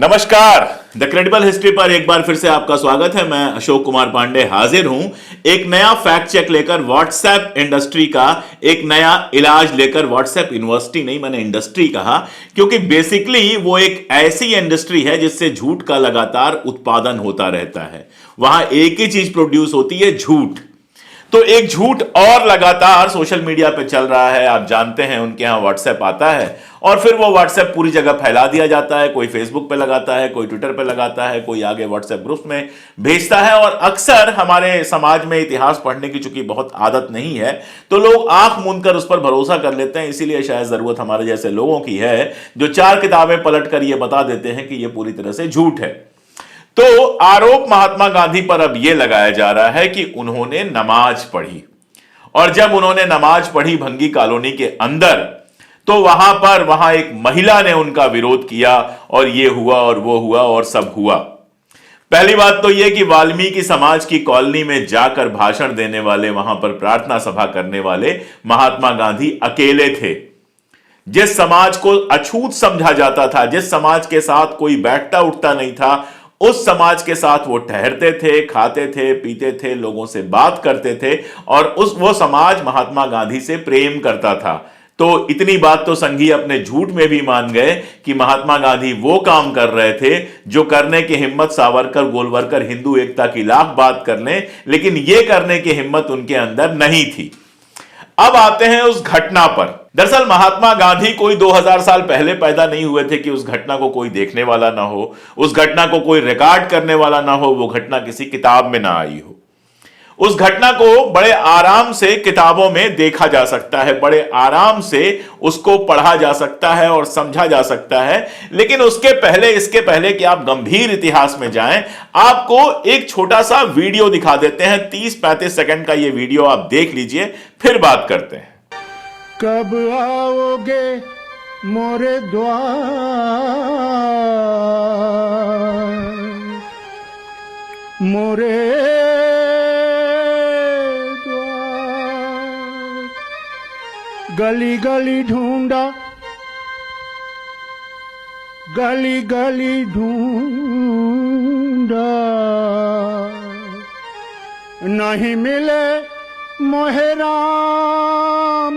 नमस्कार। The credible history पर एक बार फिर से आपका स्वागत है। मैं अशोक कुमार पांडे हाजिर हूं एक नया फैक्ट चेक लेकर, व्हाट्सएप इंडस्ट्री का एक नया इलाज लेकर। व्हाट्सएप यूनिवर्सिटी नहीं, मैंने इंडस्ट्री कहा, क्योंकि बेसिकली वो एक ऐसी इंडस्ट्री है जिससे झूठ का लगातार उत्पादन होता रहता है। वहां एक ही चीज प्रोड्यूस होती है, झूठ। तो एक झूठ और लगातार सोशल मीडिया पे चल रहा है। आप जानते हैं उनके यहां व्हाट्सएप आता है और फिर वो व्हाट्सएप पूरी जगह फैला दिया जाता है। कोई फेसबुक पे लगाता है, कोई ट्विटर पे लगाता है, कोई आगे व्हाट्सएप ग्रुप में भेजता है। और अक्सर हमारे समाज में इतिहास पढ़ने की चूंकि बहुत आदत नहीं है, तो लोग आंख मूंद कर उस पर भरोसा कर लेते हैं। इसीलिए शायद जरूरत हमारे जैसे लोगों की है जो चार किताबें पलट कर ये बता देते हैं कि ये पूरी तरह से झूठ है। तो आरोप महात्मा गांधी पर अब यह लगाया जा रहा है कि उन्होंने नमाज पढ़ी, और जब उन्होंने नमाज पढ़ी भंगी कॉलोनी के अंदर, तो वहां एक महिला ने उनका विरोध किया और ये हुआ और वो हुआ और सब हुआ। पहली बात तो यह कि वाल्मीकि समाज की कॉलोनी में जाकर भाषण देने वाले, वहां पर प्रार्थना सभा करने वाले महात्मा गांधी अकेले थे। जिस समाज को अछूत समझा जाता था, जिस समाज के साथ कोई बैठता उठता नहीं था, उस समाज के साथ वो ठहरते थे, खाते थे, पीते थे, लोगों से बात करते थे, और वो समाज महात्मा गांधी से प्रेम करता था। तो इतनी बात तो संघी अपने झूठ में भी मान गए कि महात्मा गांधी वो काम कर रहे थे जो करने की हिम्मत सावरकर, गोलवलकर हिंदू एकता की लाख बात कर लें, लेकिन ये करने की हिम्मत उनके अंदर नहीं थी। अब आते हैं उस घटना पर। दरअसल महात्मा गांधी कोई 2000 साल पहले पैदा नहीं हुए थे कि उस घटना को कोई देखने वाला ना हो, उस घटना को कोई रिकॉर्ड करने वाला ना हो, वो घटना किसी किताब में ना आई हो। उस घटना को बड़े आराम से किताबों में देखा जा सकता है, बड़े आराम से उसको पढ़ा जा सकता है और समझा जा सकता है। लेकिन इसके पहले कि आप गंभीर इतिहास में जाएं, आपको एक छोटा सा वीडियो दिखा देते हैं। 30-35 सेकंड का यह वीडियो आप देख लीजिए, फिर बात करते हैं। कब आओगे मोरे द्वार, मोरे द्वार, गली गली ढूंढा, गली गली ढूंढा, नहीं मिले मोहे राम,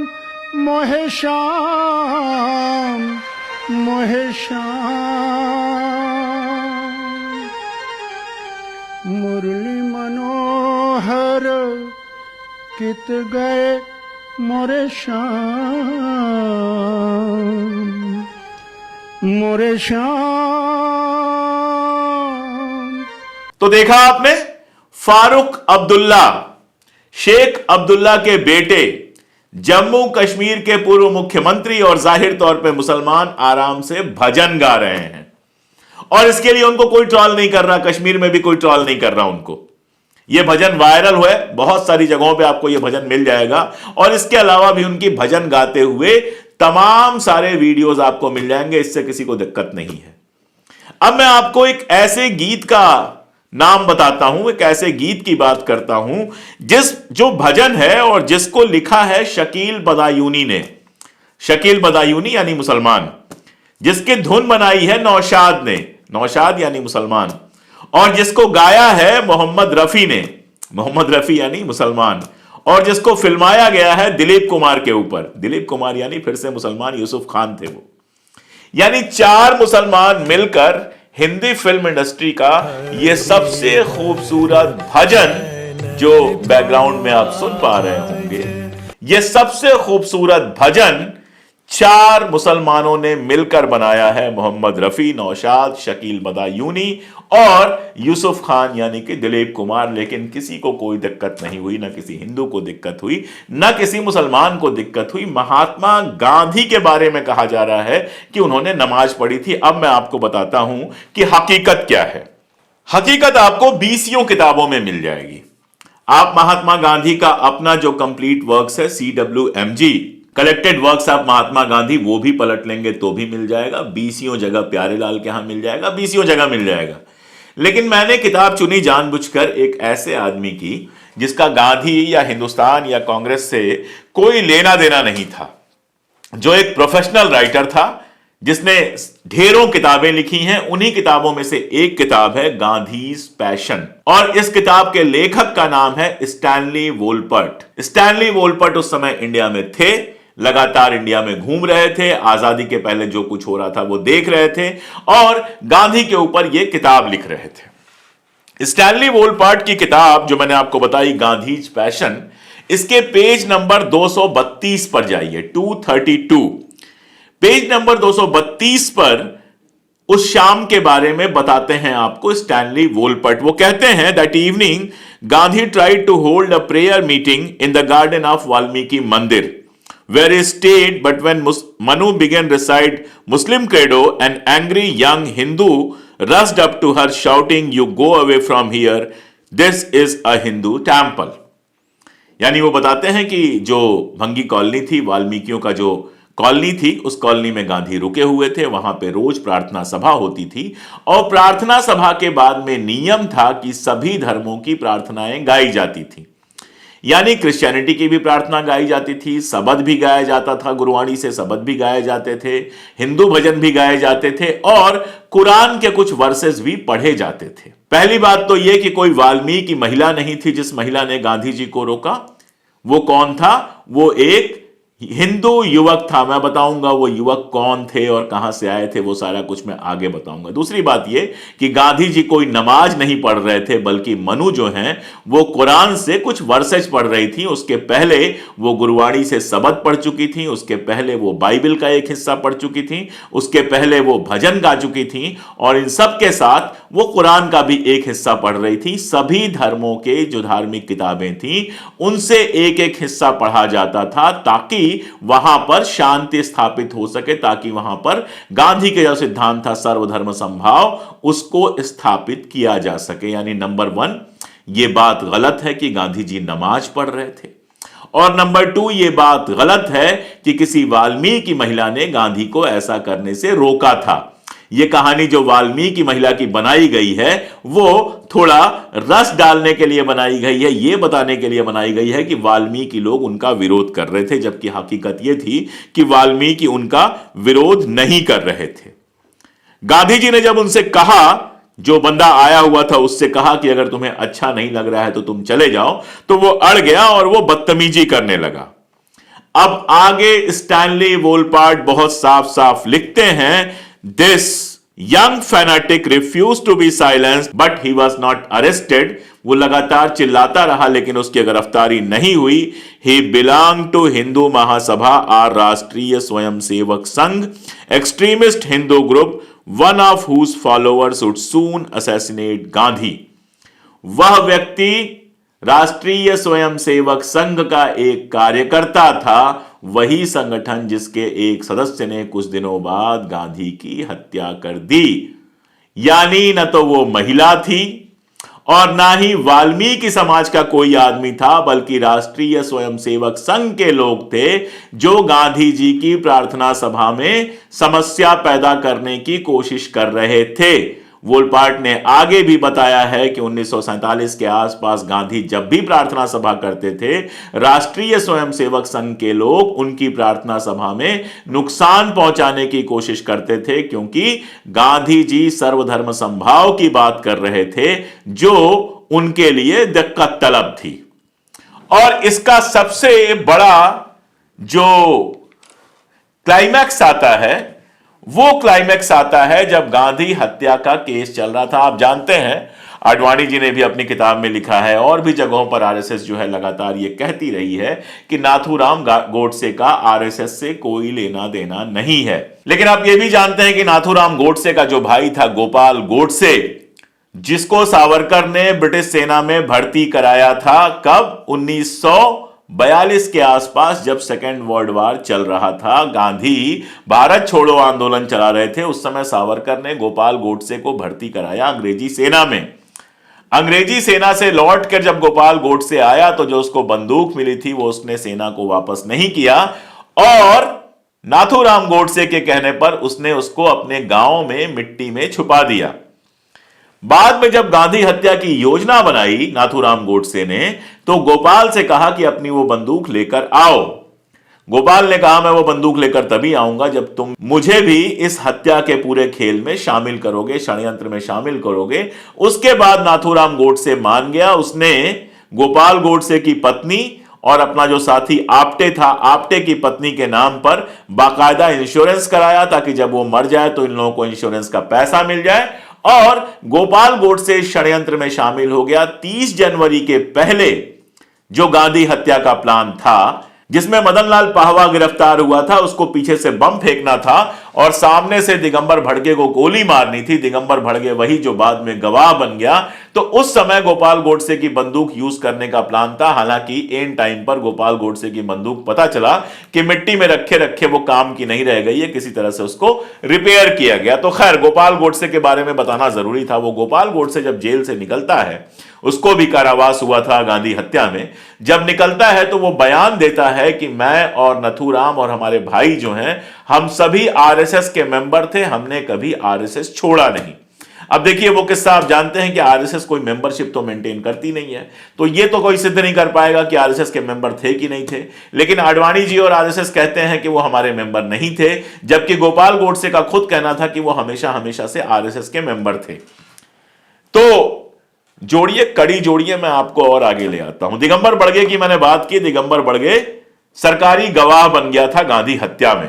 मोहे श्याम, मोहे श्याम, मुरली मनोहर कित गए मोरे श्याम, मोरे श्याम। तो देखा आपने, फारूक अब्दुल्ला, शेख अब्दुल्ला के बेटे, जम्मू कश्मीर के पूर्व मुख्यमंत्री और जाहिर तौर पे मुसलमान, आराम से भजन गा रहे हैं। और इसके लिए उनको कोई ट्रॉल नहीं कर रहा, कश्मीर में भी कोई ट्रॉल नहीं कर रहा उनको। यह भजन वायरल हुए, बहुत सारी जगहों पे आपको यह भजन मिल जाएगा। और इसके अलावा भी उनकी भजन गाते हुए तमाम सारे वीडियोस आपको मिल जाएंगे, इससे किसी को दिक्कत नहीं है। अब मैं आपको एक ऐसे गीत का नाम बताता हूं, एक ऐसे गीत की बात करता हूं जो भजन है और जिसको लिखा है शकील बदायूनी ने। शकील बदायूनी यानी मुसलमान, जिसकी धुन बनाई है नौशाद ने, नौशाद यानी मुसलमान, और जिसको गाया है मोहम्मद रफी ने, मोहम्मद रफी यानी मुसलमान, और जिसको फिल्माया गया है दिलीप कुमार के ऊपर। दिलीप कुमार यानी फिर से मुसलमान, यूसुफ खान थे वो। यानी 4 मुसलमान मिलकर हिंदी फिल्म इंडस्ट्री का यह सबसे खूबसूरत भजन, जो बैकग्राउंड में आप सुन पा रहे होंगे, यह सबसे खूबसूरत भजन 4 मुसलमानों ने मिलकर बनाया है। मोहम्मद रफी, नौशाद, शकील बदायूनी और यूसुफ खान यानी कि दिलीप कुमार। लेकिन किसी को कोई दिक्कत नहीं हुई, ना किसी हिंदू को दिक्कत हुई, ना किसी मुसलमान को दिक्कत हुई। महात्मा गांधी के बारे में कहा जा रहा है कि उन्होंने नमाज पढ़ी थी। अब मैं आपको बताता हूं कि हकीकत क्या है। हकीकत आपको 20 किताबों में मिल जाएगी। आप महात्मा गांधी का अपना जो कंप्लीट वर्क्स है, CWMG collected works of Mahatma Gandhi, वो भी पलट लेंगे तो भी मिल जाएगा। 20 जगह प्यारेलाल के यहां मिल जाएगा, 20 जगह मिल जाएगा। लेकिन मैंने किताब चुनी जानबूझकर एक ऐसे आदमी की जिसका गांधी या हिंदुस्तान या कांग्रेस से कोई लेना देना नहीं था, जो एक प्रोफेशनल राइटर था, जिसने ढेरों किताबें लिखी हैं। उन्हीं किताबों में से एक किताब है गांधीज पैशन, और इस किताब के लेखक का नाम है स्टैनली वोलपर्ट। स्टैनली वोलपर्ट उस समय इंडिया में थे, लगातार इंडिया में घूम रहे थे, आजादी के पहले जो कुछ हो रहा था वो देख रहे थे और गांधी के ऊपर ये किताब लिख रहे थे। स्टैनली वोलपर्ट की किताब जो मैंने आपको बताई गांधीज पैशन, इसके पेज नंबर 232 पर जाइए, 232 पेज नंबर 232 पर उस शाम के बारे में बताते हैं आपको स्टैनली वोलपर्ट। वो कहते हैं that evening Gandhi tried to hold a prayer meeting in the garden of Valmiki Mandir where he stayed, but when Manu began recite Muslim credo, an angry young Hindu rushed up to her shouting, "You go away from here, this is a Hindu temple." यानी वो बताते हैं कि जो भंगी colony थी, वाल्मीकियों का जो कॉलोनी थी, उस कॉलोनी में गांधी रुके हुए थे। वहां पे रोज प्रार्थना सभा होती थी और प्रार्थना सभा के बाद में नियम था कि सभी धर्मों की प्रार्थनाएं गाई जाती थी। यानी क्रिश्चियनिटी की भी प्रार्थना गाई जाती थी, सबद भी गाया जाता था, गुरबाणी से सबद भी गाए जाते थे, हिंदू भजन भी गाए जाते थे और कुरान के कुछ वर्सेस भी पढ़े जाते थे। पहली बात तो यह कि कोई वाल्मीकि महिला नहीं थी जिस महिला ने गांधी जी को रोका। वो कौन था? वो एक हिंदू युवक था। मैं बताऊंगा वो युवक कौन थे और कहां से आए थे, वो सारा कुछ मैं आगे बताऊंगा। दूसरी बात ये कि गांधी जी कोई नमाज नहीं पढ़ रहे थे, बल्कि मनु जो हैं वो कुरान से कुछ वर्सेज पढ़ रही थी। उसके पहले वो गुरबाणी से सबद पढ़ चुकी थी, उसके पहले वो बाइबल का एक हिस्सा पढ़ चुकी थी, उसके पहले वो भजन गा चुकी थी और इन सब के साथ वो कुरान का भी एक हिस्सा पढ़ रही थी। सभी धर्मों के जो धार्मिक किताबें थी उनसे एक एक हिस्सा पढ़ा जाता था ताकि वहां पर शांति स्थापित हो सके, ताकि वहां पर गांधी के जो सिद्धांत था सर्वधर्म समभाव, उसको स्थापित किया जा सके। यानी नंबर 1 यह बात गलत है कि गांधी जी नमाज पढ़ रहे थे, और नंबर 2 यह बात गलत है कि किसी वाल्मीकि महिला ने गांधी को ऐसा करने से रोका था। यह कहानी जो वाल्मीकि महिला की बनाई गई है वो थोड़ा रस डालने के लिए बनाई गई है, यह बताने के लिए बनाई गई है कि वाल्मीकि लोग उनका विरोध कर रहे थे, जबकि हकीकत यह थी कि वाल्मीकि उनका विरोध नहीं कर रहे थे। गांधी जी ने जब उनसे कहा, जो बंदा आया हुआ था उससे कहा कि अगर तुम्हें अच्छा नहीं लग रहा है तो तुम चले जाओ, तो वो अड़ गया और वो बदतमीजी करने लगा। अब आगे स्टैनली वोलपार्ट बहुत साफ साफ लिखते हैं, This young fanatic refused to be silenced, but he was not arrested. वो लगातार चिल्लाता रहा लेकिन उसकी गिरफ्तारी नहीं हुई। He belonged to Hindu Mahasabha और राष्ट्रीय Swayamsevak Sangh, extremist Hindu group, one of whose followers would soon assassinate Gandhi. वह व्यक्ति राष्ट्रीय स्वयंसेवक संघ का एक कार्यकर्ता था, वही संगठन जिसके एक सदस्य ने कुछ दिनों बाद गांधी की हत्या कर दी। यानी न तो वो महिला थी और ना ही वाल्मीकि समाज का कोई आदमी था, बल्कि राष्ट्रीय स्वयंसेवक संघ के लोग थे जो गांधी जी की प्रार्थना सभा में समस्या पैदा करने की कोशिश कर रहे थे। वोलपार्ट ने आगे भी बताया है कि 1947 के आसपास गांधी जब भी प्रार्थना सभा करते थे, राष्ट्रीय स्वयंसेवक संघ के लोग उनकी प्रार्थना सभा में नुकसान पहुंचाने की कोशिश करते थे, क्योंकि गांधी जी सर्वधर्म समभाव की बात कर रहे थे जो उनके लिए दिक्कत तलब थी। और इसका सबसे बड़ा जो क्लाइमैक्स आता है वो क्लाइमैक्स आता है जब गांधी हत्या का केस चल रहा था। आप जानते हैं आडवाणी जी ने भी अपनी किताब में लिखा है और भी जगहों पर आरएसएस जो है लगातार ये कहती रही है कि नाथूराम गोडसे का आरएसएस से कोई लेना देना नहीं है। लेकिन आप ये भी जानते हैं कि नाथूराम गोडसे का जो भाई था गोपाल गोडसे, जिसको सावरकर ने ब्रिटिश सेना में भर्ती कराया था, कब? 1942 के आसपास, जब सेकेंड वर्ल्ड वॉर चल रहा था। गांधी भारत छोड़ो आंदोलन चला रहे थे, उस समय सावरकर ने गोपाल गोडसे को भर्ती कराया अंग्रेजी सेना में। अंग्रेजी सेना से लौटकर जब गोपाल गोडसे आया तो जो उसको बंदूक मिली थी वो उसने सेना को वापस नहीं किया और नाथूराम गोडसे के कहने पर उसने उसको अपने गांव में मिट्टी में छुपा दिया। बाद में जब गांधी हत्या की योजना बनाई नाथूराम गोडसे ने, तो गोपाल से कहा कि अपनी वो बंदूक लेकर आओ। गोपाल ने कहा मैं वो बंदूक लेकर तभी आऊंगा जब तुम मुझे भी इस हत्या के पूरे खेल में शामिल करोगे, षड्यंत्र में शामिल करोगे। उसके बाद नाथूराम गोडसे मान गया। उसने गोपाल गोडसे की पत्नी और अपना जो साथी आपटे था, आपटे की पत्नी के नाम पर बाकायदा इंश्योरेंस कराया ताकि जब वो मर जाए तो इन लोगों को इंश्योरेंस का पैसा मिल जाए। और गोपाल गोडसे षड्यंत्र में शामिल हो गया। 30 जनवरी के पहले जो गांधी हत्या का प्लान था, जिसमें मदन लाल पाहवा गिरफ्तार हुआ था, उसको पीछे से बम फेंकना था और सामने से दिगंबर भड़गे को गोली मारनी थी। दिगंबर भड़गे वही जो बाद में गवाह बन गया। तो उस समय गोपाल गोडसे की बंदूक यूज करने का प्लान था। हालांकि एन टाइम पर गोपाल गोडसे की बंदूक पता चला कि मिट्टी में रखे रखे वो काम की नहीं रह गई है, किसी तरह से उसको रिपेयर किया गया। तो खैर, गोपाल गोडसे के बारे में बताना जरूरी था। वो गोपाल गोडसे जब जेल से निकलता है, उसको भी कारावास हुआ था गांधी हत्या में, जब निकलता है तो वो बयान देता है कि मैं और नथूराम और हमारे भाई जो हैं, हम सभी आरएसएस के मेंबर थे, हमने कभी आरएसएस छोड़ा नहीं। अब देखिए वो किस्सा आप जानते हैं कि आरएसएस कोई मेंबरशिप तो मेंटेन करती नहीं है, तो ये तो कोई सिद्ध नहीं कर पाएगा कि आरएसएस के मेंबर थे कि नहीं थे। लेकिन आडवाणी जी और आरएसएस कहते हैं कि वो हमारे मेंबर नहीं थे, जबकि गोपाल गोडसे का खुद कहना था कि वो हमेशा हमेशा से आरएसएस के मेंबर थे। तो जोड़िए, कड़ी जोड़िए, मैं आपको और आगे ले आता हूं। दिगंबर बड़गे की मैंने बात की। दिगंबर बड़गे सरकारी गवाह बन गया था गांधी हत्या में।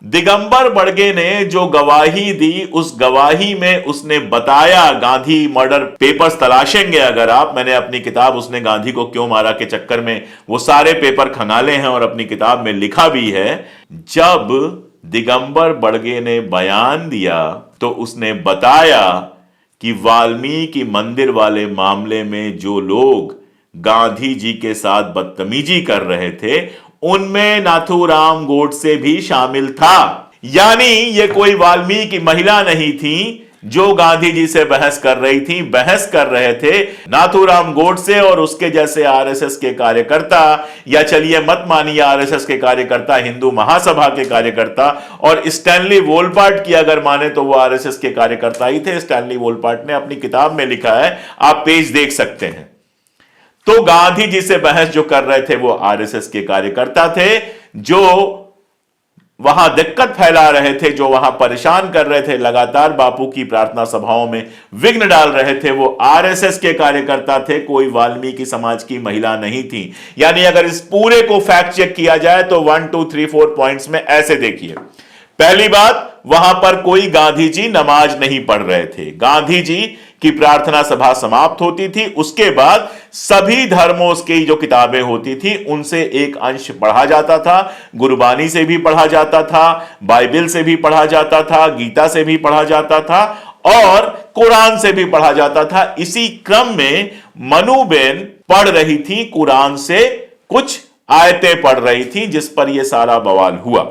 दिगंबर बड़गे ने जो गवाही दी, उस गवाही में उसने बताया, गांधी मर्डर पेपर्स तलाशेंगे अगर आप, मैंने अपनी किताब उसने गांधी को क्यों मारा के चक्कर में वो सारे पेपर खंगाले हैं और अपनी किताब में लिखा भी है। जब दिगंबर बड़गे ने बयान दिया तो उसने बताया कि वाल्मीकि मंदिर वाले मामले में जो लोग गांधी जी के साथ बदतमीजी कर रहे थे, उनमें नाथूराम गोडसे भी शामिल था। यानी ये कोई वाल्मीकि महिला नहीं थी जो गांधी जी से बहस कर रही थी। बहस कर रहे थे नाथूराम गोडसे और उसके जैसे आरएसएस के कार्यकर्ता, या चलिए मत मानिए आरएसएस के कार्यकर्ता, हिंदू महासभा के कार्यकर्ता। और स्टैनली वोलपार्ट की अगर माने तो वो आरएसएस के कार्यकर्ता ही थे। स्टैनली वोलपार्ट ने अपनी किताब में लिखा है, आप पेज देख सकते हैं। तो गांधी जी से बहस जो कर रहे थे वो आरएसएस के कार्यकर्ता थे, जो वहां दिक्कत फैला रहे थे, जो वहां परेशान कर रहे थे, लगातार बापू की प्रार्थना सभाओं में विघ्न डाल रहे थे, वो आरएसएस के कार्यकर्ता थे, कोई वाल्मीकि समाज की महिला नहीं थी। यानी अगर इस पूरे को फैक्ट चेक किया जाए तो 1 2 3 4 पॉइंट्स में ऐसे देखिए। पहली बात, वहां पर कोई गांधी जी नमाज नहीं पढ़ रहे थे। गांधी जी की प्रार्थना सभा समाप्त होती थी, उसके बाद सभी धर्मों की जो किताबें होती थी उनसे एक अंश पढ़ा जाता था। गुरबानी से भी पढ़ा जाता था, बाइबल से भी पढ़ा जाता था, गीता से भी पढ़ा जाता था और कुरान से भी पढ़ा जाता था। इसी क्रम में मनुबेन पढ़ रही थी, कुरान से कुछ आयतें पढ़ रही थी, जिस पर यह सारा बवाल हुआ।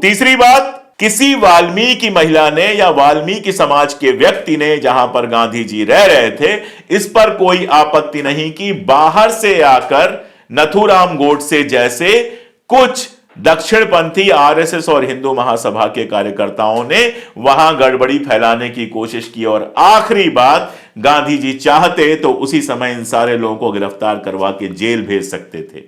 तीसरी बात, किसी वाल्मीकि महिला ने या वाल्मीकि समाज के व्यक्ति ने, जहां पर गांधी जी रह रहे थे, इस पर कोई आपत्ति नहीं की। बाहर से आकर नथूराम गोडसे जैसे कुछ दक्षिणपंथी आरएसएस और हिंदू महासभा के कार्यकर्ताओं ने वहां गड़बड़ी फैलाने की कोशिश की। और आखिरी बात, गांधी जी चाहते तो उसी समय इन सारे लोगों को गिरफ्तार करवा के जेल भेज सकते थे,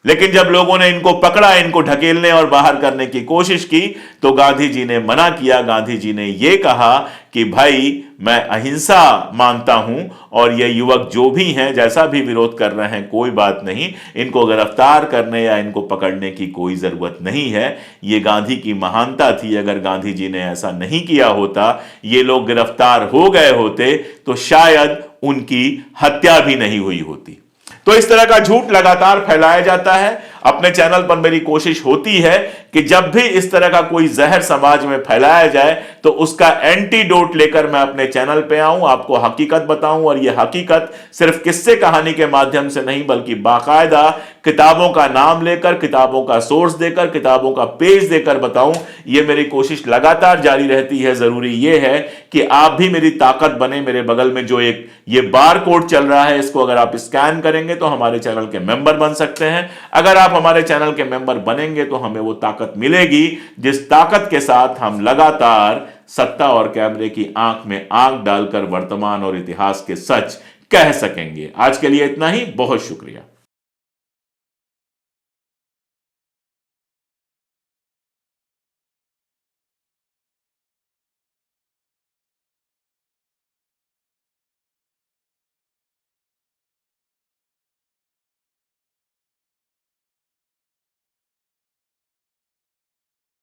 लेकिन जब लोगों ने इनको पकड़ा, इनको ढकेलने और बाहर करने की कोशिश की, तो गांधी जी ने मना किया। गांधी जी ने यह कहा कि भाई मैं अहिंसा मानता हूं और ये युवक जो भी हैं, जैसा भी विरोध कर रहे हैं, कोई बात नहीं, इनको गिरफ्तार करने या इनको पकड़ने की कोई जरूरत नहीं है। ये गांधी की महानता थी। अगर गांधी जी ने ऐसा नहीं किया होता, ये लोग गिरफ्तार हो गए होते, तो शायद उनकी हत्या भी नहीं हुई होती। तो इस तरह का झूठ लगातार फैलाया जाता है। अपने चैनल पर मेरी कोशिश होती है कि जब भी इस तरह का कोई जहर समाज में फैलाया जाए तो उसका एंटीडोट लेकर मैं अपने चैनल पे आऊं, आपको हकीकत बताऊं। और यह हकीकत सिर्फ किस्से कहानी के माध्यम से नहीं, बल्कि बाकायदा किताबों का नाम लेकर, किताबों का सोर्स देकर, किताबों का पेज देकर बताऊं। यह मेरी कोशिश लगातार जारी रहती है। जरूरी यह है कि आप भी मेरी ताकत बने। मेरे बगल में जो एक ये बार कोड चल रहा है, इसको अगर आप स्कैन करेंगे तो हमारे चैनल के मेंबर बन सकते हैं। अगर आप हमारे चैनल के मेंबर बनेंगे तो हमें वो ताकत मिलेगी जिस ताकत के साथ हम लगातार सत्ता और कैमरे की आंख में आंख डालकर वर्तमान और इतिहास के सच कह सकेंगे। आज के लिए इतना ही, बहुत शुक्रिया।